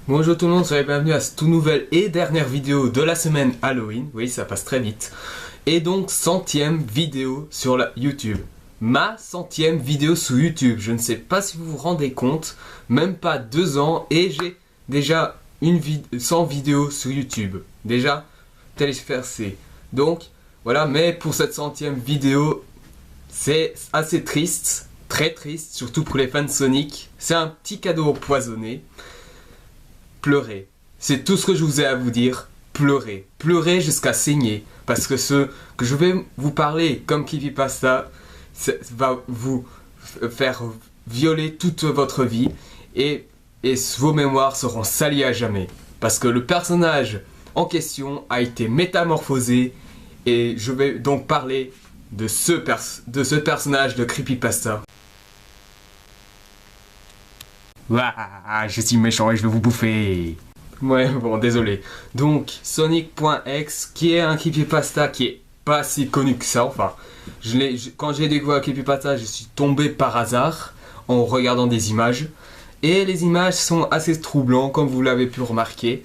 Bonjour tout le monde, soyez bienvenus à cette toute nouvelle et dernière vidéo de la semaine Halloween. Oui, ça passe très vite. Et donc, 100e vidéo sur la YouTube. Ma 100e vidéo sur YouTube. Je ne sais pas si vous vous rendez compte, même pas 2 ans et j'ai déjà 100 vidéos sur YouTube. Déjà, téléchargé. Donc, voilà, mais pour cette 100e vidéo, c'est assez triste, très triste, surtout pour les fans de Sonic. C'est un petit cadeau empoisonné. Pleurez. C'est tout ce que je vous ai à vous dire. Pleurez. Pleurez jusqu'à saigner. Parce que ce que je vais vous parler comme Creepypasta va vous faire violer toute votre vie. Et vos mémoires seront salies à jamais. Parce que le personnage en question a été métamorphosé. Et je vais donc parler de ce personnage de Creepypasta. Ouah, je suis méchant et je vais vous bouffer. Ouais, bon, désolé. Donc, Sonic.exe, qui est un creepypasta qui est pas si connu que ça. Enfin, quand j'ai découvert Creepypasta, je suis tombé par hasard en regardant des images. Et les images sont assez troublantes, comme vous l'avez pu remarquer.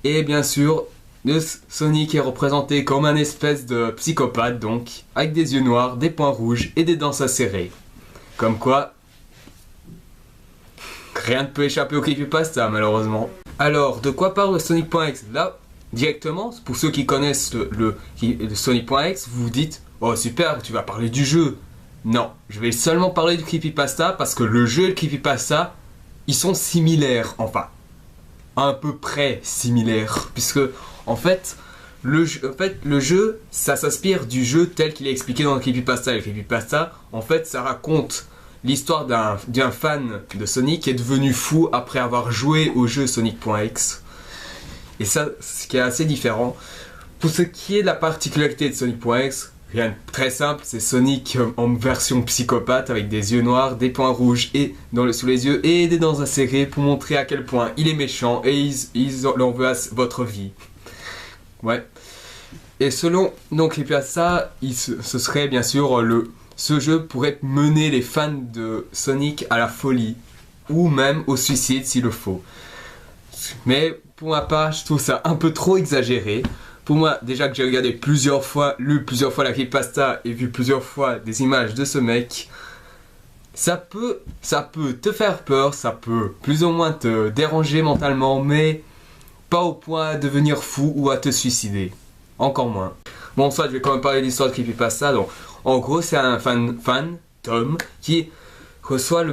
Et bien sûr, Sonic est représenté comme un espèce de psychopathe, donc, avec des yeux noirs, des points rouges et des dents acérées. Comme quoi, rien ne peut échapper au creepypasta malheureusement. Alors, de quoi parle Sonic.exe? Là, directement, pour ceux qui connaissent le Sonic.exe, vous vous dites « Oh super, tu vas parler du jeu !» Non, je vais seulement parler du creepypasta parce que le jeu et le creepypasta, ils sont similaires, enfin, à peu près similaires. Puisque, en fait, le jeu, ça s'inspire du jeu tel qu'il est expliqué dans le creepypasta. Le creepypasta, en fait, ça raconte l'histoire d'un fan de Sonic qui est devenu fou après avoir joué au jeu Sonic.exe. Et ça, ce qui est assez différent. Pour ce qui est de la particularité de Sonic.exe, rien de très simple, c'est Sonic en version psychopathe avec des yeux noirs, des points rouges et sous les yeux et des dents acérées pour montrer à quel point il est méchant et il en veut à votre vie. Ouais. Et selon donc les ça, ce serait bien sûr ce jeu pourrait mener les fans de Sonic à la folie, ou même au suicide s'il le faut. Mais pour ma part, je trouve ça un peu trop exagéré. Pour moi, déjà que j'ai regardé plusieurs fois, lu plusieurs fois la creepypasta et vu plusieurs fois des images de ce mec, ça peut te faire peur, ça peut plus ou moins te déranger mentalement, mais pas au point de devenir fou ou à te suicider. Encore moins. Bon, soit je vais quand même parler de l'histoire de creepypasta, donc en gros, c'est un fan, Tom, qui reçoit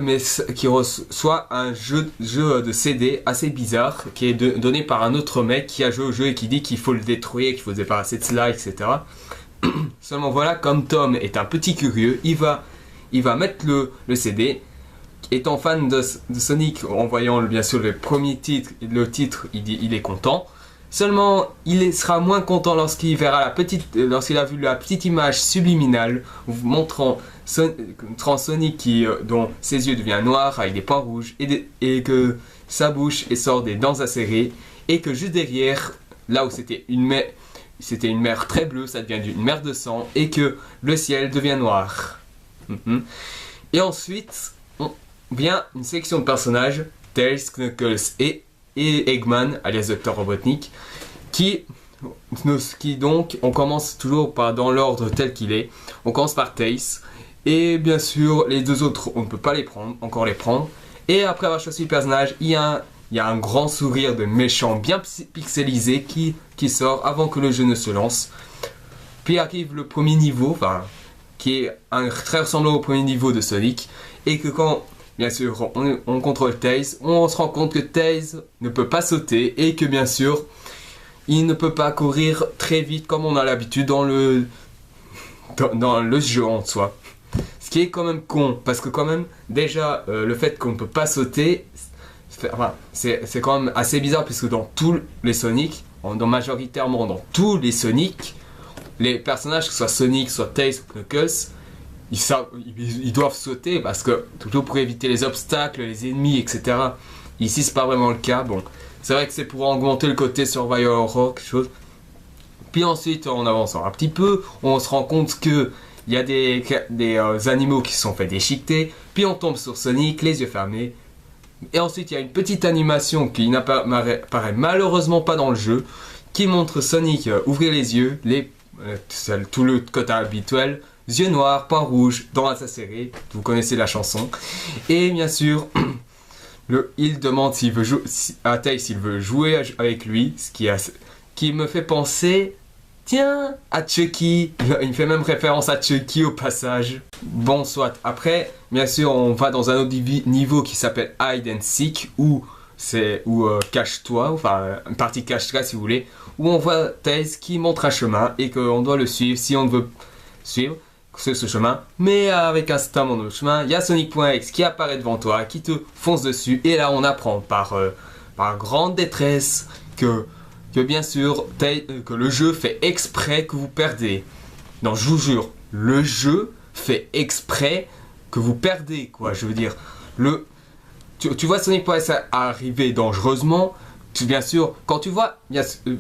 un jeu de CD assez bizarre, qui est donné par un autre mec qui a joué au jeu et qui dit qu'il faut le détruire, qu'il faut se débarrasser de cela, etc. Seulement voilà, comme Tom est un petit curieux, il va mettre le CD. Étant fan de Sonic, en voyant bien sûr le premier titre, il est content. Seulement, il sera moins content lorsqu'il a vu la petite image subliminale montrant Sonic dont ses yeux deviennent noirs avec des points rouges et que sa bouche sort des dents acérées et que juste derrière, là où c'était une mer très bleue, ça devient une mer de sang et que le ciel devient noir. Et ensuite, vient une sélection de personnages, Tails, Knuckles et Eggman, alias Dr. Robotnik, qui donc, on commence toujours dans l'ordre tel qu'il est. On commence par Tails, et bien sûr, les deux autres, on ne peut pas les prendre. Et après avoir choisi le personnage, il y a un grand sourire de méchant bien pixelisé qui sort avant que le jeu ne se lance. Puis arrive le premier niveau, qui est très ressemblant au premier niveau de Sonic, et que quand bien sûr, on contrôle Tails, on se rend compte que Tails ne peut pas sauter et que bien sûr, il ne peut pas courir très vite comme on a l'habitude dans le jeu en soi. Ce qui est quand même con, parce que quand même, déjà, le fait qu'on ne peut pas sauter, c'est quand même assez bizarre, puisque dans tous les Sonic, majoritairement dans tous les Sonic, les personnages, que ce soit Sonic, soit Tails ou Knuckles, ils doivent sauter parce que toujours pour éviter les obstacles, les ennemis, etc. Ici, c'est pas vraiment le cas. Bon, c'est vrai que c'est pour augmenter le côté survival horror, quelque chose. Puis ensuite, en avançant un petit peu, on se rend compte que il y a des animaux qui se sont fait déchiqueter. Puis on tombe sur Sonic, les yeux fermés, Et ensuite, il y a une petite animation qui n'apparaît malheureusement pas dans le jeu, qui montre Sonic ouvrir les yeux, tout le quota habituel, yeux noirs, point rouge, dans sa série, vous connaissez la chanson. Et bien sûr, il demande à Tails s'il veut jouer avec lui, qui me fait penser, tiens, à Chucky. Il fait même référence à Chucky au passage. Bon, soit. Après, bien sûr, on va dans un autre niveau qui s'appelle Hide and Seek, ou cache-toi, enfin, une partie cache-toi si vous voulez, où on voit Tails qui montre un chemin et qu'on doit le suivre si on veut suivre ce chemin. Mais avec un certain nombre de chemins, il y a Sonic.exe qui apparaît devant toi, qui te fonce dessus, et là on apprend par grande détresse que bien sûr, que le jeu fait exprès que vous perdez. Non, je vous jure, le jeu fait exprès que vous perdez, quoi. Je veux dire, tu vois Sonic.exe arriver dangereusement. Bien sûr, quand tu vois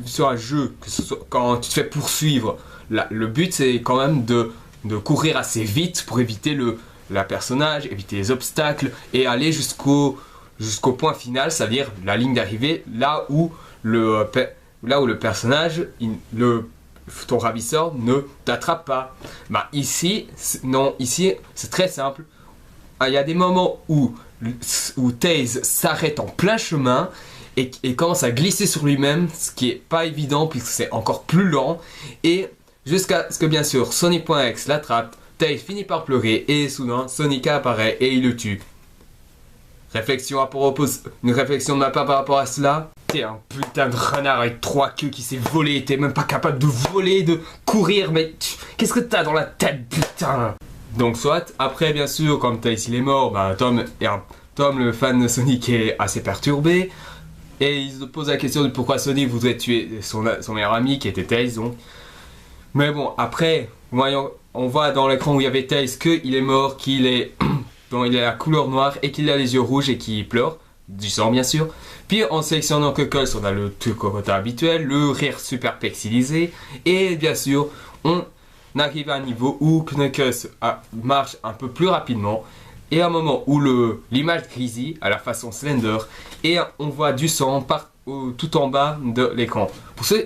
sur un jeu, quand tu te fais poursuivre, le but c'est quand même de courir assez vite pour éviter la personnage, éviter les obstacles et aller jusqu'au point final, c'est-à-dire la ligne d'arrivée, là où le personnage, ton ravisseur ne t'attrape pas. Bah ici, c'est très simple. Il y a des moments où Tails s'arrête en plein chemin et commence à glisser sur lui-même, ce qui est pas évident puisque c'est encore plus lent, et jusqu'à ce que bien sûr Sonic.exe l'attrape, Tails finit par pleurer et soudain Sonic apparaît et il le tue. Une réflexion de ma part par rapport à cela. T'es un putain de renard avec 3 queues qui s'est volé, t'es même pas capable de voler, de courir, mais qu'est-ce que t'as dans la tête, putain? Donc soit, après bien sûr, comme Tails il est mort, Tom, le fan de Sonic, est assez perturbé. Et il se pose la question de pourquoi Sonic voudrait tuer son meilleur ami qui était Tails donc. Mais bon, après, on voit dans l'écran où il y avait Tails qu'il est mort, qu'il est il a la couleur noire et qu'il a les yeux rouges et qu'il pleure, du sang bien sûr. Puis en sélectionnant Knuckles, on a le truc au quota habituel, le rire super pixelisé. Et bien sûr, on arrive à un niveau où Knuckles marche un peu plus rapidement. Et à un moment où l'image grésille à la façon Slender, et on voit du sang tout en bas de l'écran.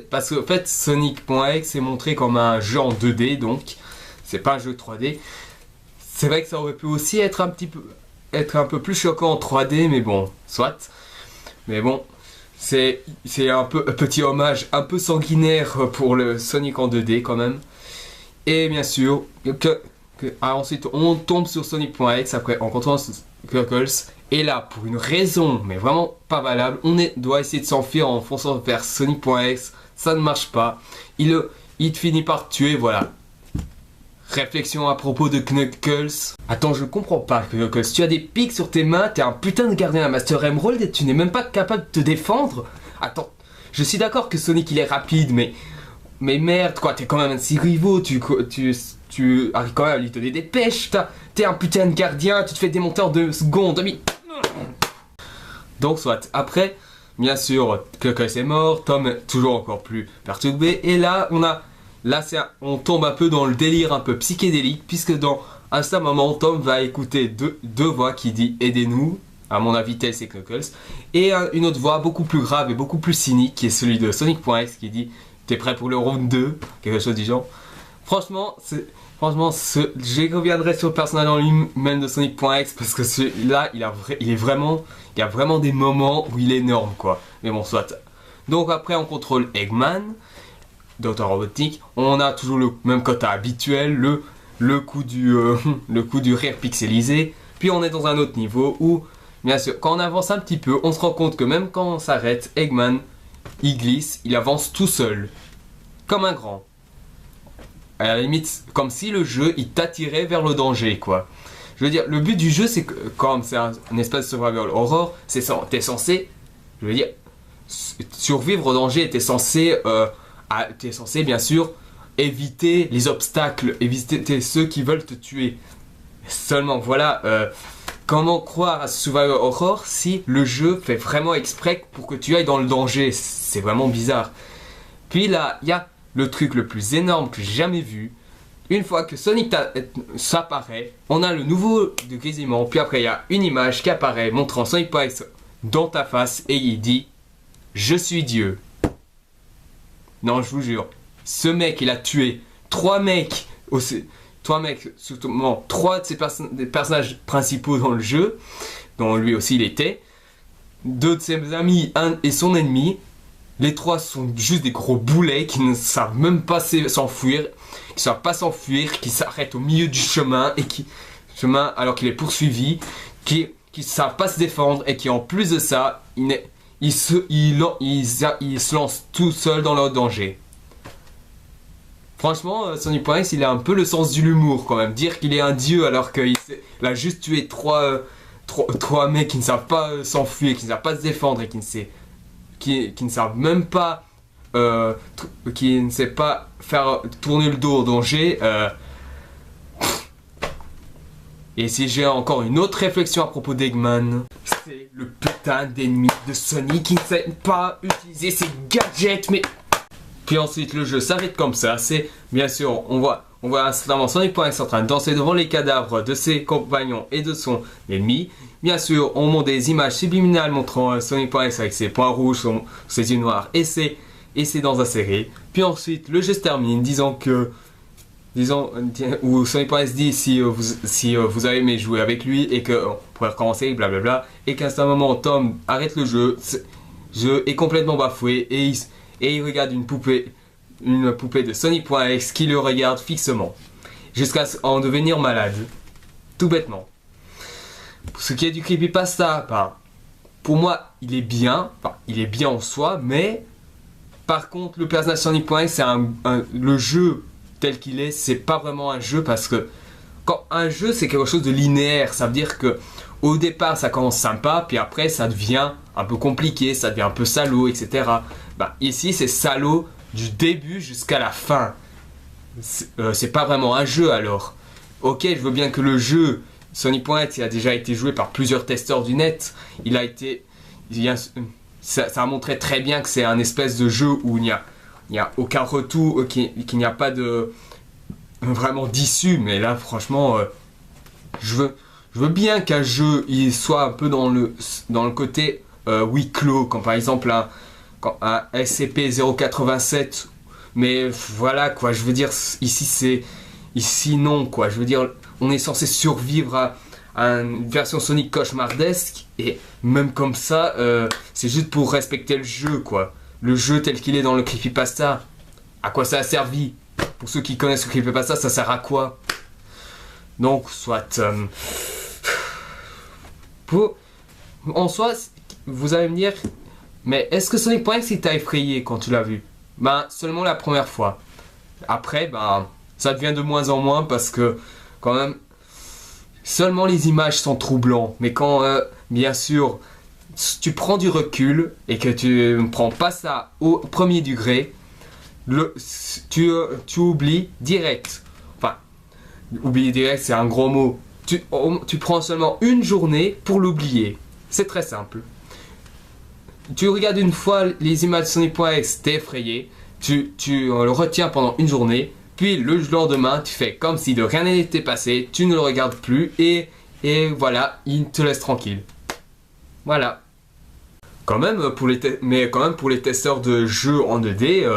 Parce qu'en fait Sonic.exe est montré comme un jeu en 2D, donc c'est pas un jeu 3D. C'est vrai que ça aurait pu aussi être un peu plus choquant en 3D, mais bon, soit. Mais bon, c'est un petit hommage un peu sanguinaire pour le Sonic en 2D quand même. Et bien sûr, ensuite on tombe sur Sonic.exe après en rencontrant Knuckles. Et là, pour une raison, mais vraiment pas valable, doit essayer de s'enfuir en fonçant vers Sonic.exe. Ça ne marche pas. Il finit par tuer, voilà. Réflexion à propos de Knuckles. Attends, je comprends pas, Knuckles. Tu as des pics sur tes mains, t'es un putain de gardien à Master Emerald et tu n'es même pas capable de te défendre. Attends, je suis d'accord que Sonic il est rapide, mais merde quoi, t'es quand même un de ses rivaux, tu arrives quand même à lui donner des pêches. T'es un putain de gardien, tu te fais démonter en 2 secondes. Donc soit, après, bien sûr, Knuckles est mort, Tom est toujours encore plus perturbé, et là, on tombe un peu dans le délire un peu psychédélique, puisque dans un certain moment, Tom va écouter deux voix qui dit « Aidez-nous », à mon avis, Tails et Knuckles, et une autre voix beaucoup plus grave et beaucoup plus cynique, qui est celui de Sonic.exe, qui dit « T'es prêt pour le round 2 ?» quelque chose du genre. Franchement, je reviendrai sur le personnage en lui-même de Sonic.exe, parce que celui-là, il y a vraiment des moments où il est énorme, quoi. Mais bon, soit. Donc après, on contrôle Eggman, Dr Robotnik, on a toujours le même quota habituel, le coup du rire pixelisé. Puis on est dans un autre niveau où, bien sûr, quand on avance un petit peu, on se rend compte que même quand on s'arrête, Eggman, il glisse, il avance tout seul, comme un grand. À la limite, comme si le jeu, il t'attirait vers le danger, quoi. Je veux dire, le but du jeu, c'est que, comme c'est un espace de survival horror, t'es censé, je veux dire, survivre au danger, t'es censé bien sûr éviter les obstacles, éviter ceux qui veulent te tuer. Seulement voilà, comment croire à ce survival horror si le jeu fait vraiment exprès pour que tu ailles dans le danger? C'est vraiment bizarre. Puis là, il y a le truc le plus énorme que j'ai jamais vu. une fois que Sonic s'apparaît, on a le nouveau de grésillement, puis après il y a une image qui apparaît montrant Sonic.exe dans ta face et il dit « Je suis Dieu ». Non, je vous jure, ce mec il a tué 3 mecs, surtout, bon, 3 de ses des personnages principaux dans le jeu, dont lui aussi il était, 2 de ses amis et son ennemi. Les 3 sont juste des gros boulets qui ne savent même pas s'enfuir, qui ne savent pas s'enfuir, qui s'arrêtent au milieu du chemin alors qu'il est poursuivi, qui ne savent pas se défendre et qui en plus de ça, ils se lancent tout seuls dans leur danger. Franchement, Sonic.exe il a un peu le sens de l'humour quand même. Dire qu'il est un dieu alors qu'il a juste tué 3 mecs qui ne savent pas s'enfuir, qui ne savent pas se défendre et qui ne savent même pas, qui ne sait pas faire tourner le dos au danger. Et si j'ai encore une autre réflexion à propos d'Eggman, c'est le putain d'ennemi de Sonic qui ne sait pas utiliser ses gadgets, mais... Puis ensuite le jeu s'arrête comme ça, c'est bien sûr, on voit instantanément Sonic.exe en train de danser devant les cadavres de ses compagnons et de son ennemi. Bien sûr, on montre des images subliminales montrant Sonic.exe avec ses points rouges, ses yeux noirs et ses dents acérées. Puis ensuite, le jeu se termine où Sonic.exe dit si vous avez aimé jouer avec lui et qu'on pourrait recommencer, blablabla. Et qu'à un moment, Tom arrête le jeu, est complètement bafoué et il regarde une poupée de Sonic.exe qui le regarde fixement, jusqu'à en devenir malade. Tout bêtement. Pour ce qui est du creepypasta, pour moi, il est bien en soi, mais par contre, le personnage Sonic.exe, le jeu tel qu'il est, c'est pas vraiment un jeu parce que quand un jeu, c'est quelque chose de linéaire, ça veut dire que au départ, ça commence sympa, puis après, ça devient un peu compliqué, ça devient un peu salaud, etc. Ici, c'est salaud du début jusqu'à la fin. C'est pas vraiment un jeu alors. Ok, je veux bien que le jeu Sonic.exe a déjà été joué par plusieurs testeurs du net. Ça a montré très bien que c'est un espèce de jeu où il n'y a aucun retour, qu'il n'y a pas de vraiment d'issue. Mais là, franchement, je veux bien qu'un jeu il soit un peu dans le côté huis clos, comme par exemple un SCP-087. Mais voilà quoi, je veux dire, ici non quoi, je veux dire, on est censé survivre à une version Sonic cauchemardesque et même comme ça, c'est juste pour respecter le jeu quoi. Le jeu tel qu'il est dans le creepypasta, à quoi ça a servi? Pour ceux qui connaissent le creepypasta, ça sert à quoi? Donc, soit... en soi, vous allez me dire, mais est-ce que Sonic.exe il t'a effrayé quand tu l'as vu? Seulement la première fois. Après, ça devient de moins en moins parce que, quand même, seulement les images sont troublantes. Mais quand, bien sûr, tu prends du recul et que tu ne prends pas ça au premier degré, tu oublies direct. Enfin, oublier direct, c'est un gros mot. Tu prends seulement une journée pour l'oublier. C'est très simple. Tu regardes une fois les images de Sonic.exe, t'es effrayé, tu le retiens pendant une journée, puis le lendemain, tu fais comme si de rien n'était passé, tu ne le regardes plus et voilà, il te laisse tranquille. Voilà. Quand même, pour les testeurs de jeux en 2D,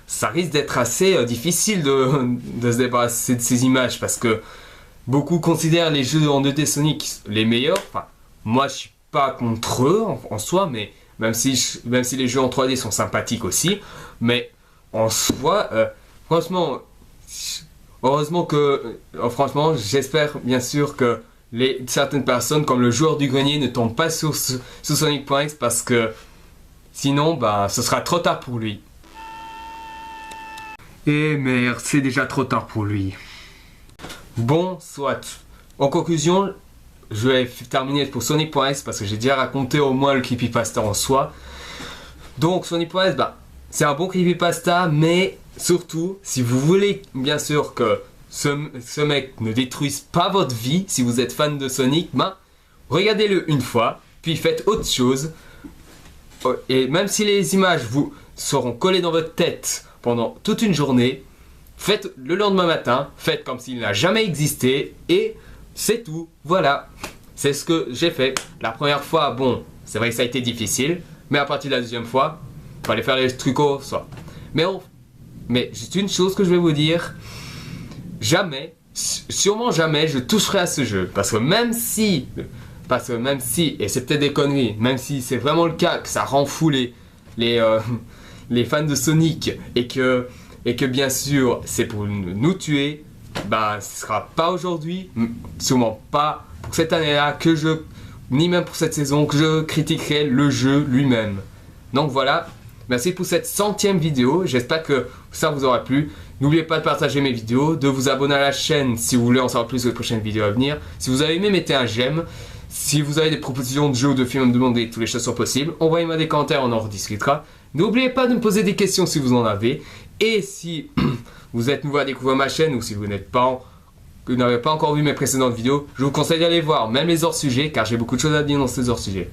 ça risque d'être assez difficile de se débarrasser de ces images parce que beaucoup considèrent les jeux en 2D Sonic les meilleurs. Enfin, moi, je suis pas contre eux en soi, mais même si les jeux en 3D sont sympathiques aussi, mais en soi, franchement, franchement, j'espère bien sûr que certaines personnes, comme le joueur du grenier, ne tombent pas sur Sonic.exe parce que sinon, ce sera trop tard pour lui. Et merde, c'est déjà trop tard pour lui. Bon, soit. En conclusion, je vais terminer pour Sonic.exe parce que j'ai déjà raconté au moins le creepypasta en soi. Donc Sonic.exe, c'est un bon creepypasta, mais surtout, si vous voulez bien sûr que ce mec ne détruise pas votre vie, si vous êtes fan de Sonic, regardez-le une fois, puis faites autre chose. Et même si les images vous seront collées dans votre tête pendant toute une journée, faites le lendemain matin, faites comme s'il n'a jamais existé et c'est tout, voilà. C'est ce que j'ai fait. La première fois, bon, c'est vrai que ça a été difficile, mais à partir de la deuxième fois, il fallait faire les trucs au soir. Mais juste une chose que je vais vous dire, jamais, sûrement jamais, je toucherai à ce jeu. Parce que même si, et c'est peut-être des conneries, même si c'est vraiment le cas, que ça rend fou les fans de Sonic, et que bien sûr, c'est pour nous tuer, bah, ce sera pas aujourd'hui, sûrement pas pour cette année-là, ni même pour cette saison, que je critiquerai le jeu lui-même. Donc voilà, merci pour cette 100e vidéo, j'espère que ça vous aura plu. N'oubliez pas de partager mes vidéos, de vous abonner à la chaîne si vous voulez en savoir plus sur les prochaines vidéos à venir. Si vous avez aimé, mettez un j'aime. Si vous avez des propositions de jeux ou de films à me demander, toutes les choses sont possibles. Envoyez-moi des commentaires, on en rediscutera. N'oubliez pas de me poser des questions si vous en avez. Et si vous êtes nouveau à découvrir ma chaîne ou si vous n'avez pas encore vu mes précédentes vidéos, je vous conseille d'aller voir même les hors-sujets car j'ai beaucoup de choses à dire dans ces hors-sujets.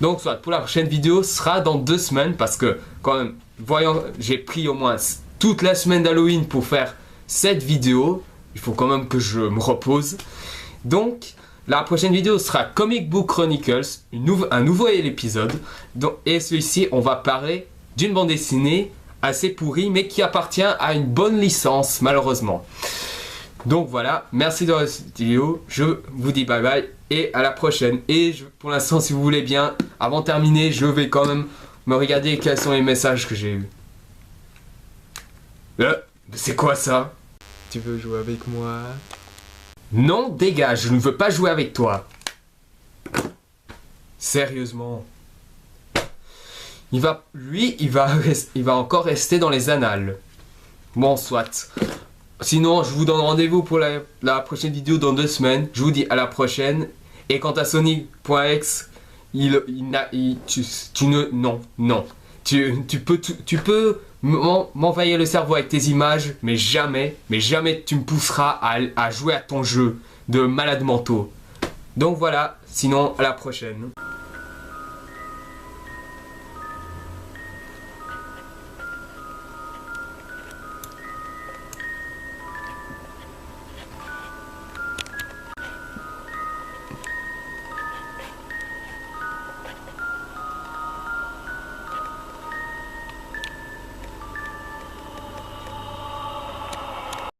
Donc soit pour la prochaine vidéo sera dans 2 semaines parce que quand même, voyons, j'ai pris au moins toute la semaine d'Halloween pour faire cette vidéo. Il faut quand même que je me repose. Donc la prochaine vidéo sera Comic Book Chronicles, un nouveau épisode. Et celui-ci, on va parler d'une bande dessinée assez pourrie, mais qui appartient à une bonne licence, malheureusement. Donc voilà, merci de cette vidéo. Je vous dis bye bye et à la prochaine. Et pour l'instant, si vous voulez bien, avant de terminer, je vais quand même me regarder quels sont les messages que j'ai eus. C'est quoi ça? Tu veux jouer avec moi? Non, dégage, je ne veux pas jouer avec toi. Sérieusement. Il va encore rester dans les annales. Bon, soit. Sinon, je vous donne rendez-vous pour la prochaine vidéo dans 2 semaines. Je vous dis à la prochaine. Et quant à Sonic.exe, tu peux m'envahir le cerveau avec tes images, mais jamais tu me pousseras à jouer à ton jeu de malades mentaux. Donc voilà, sinon à la prochaine.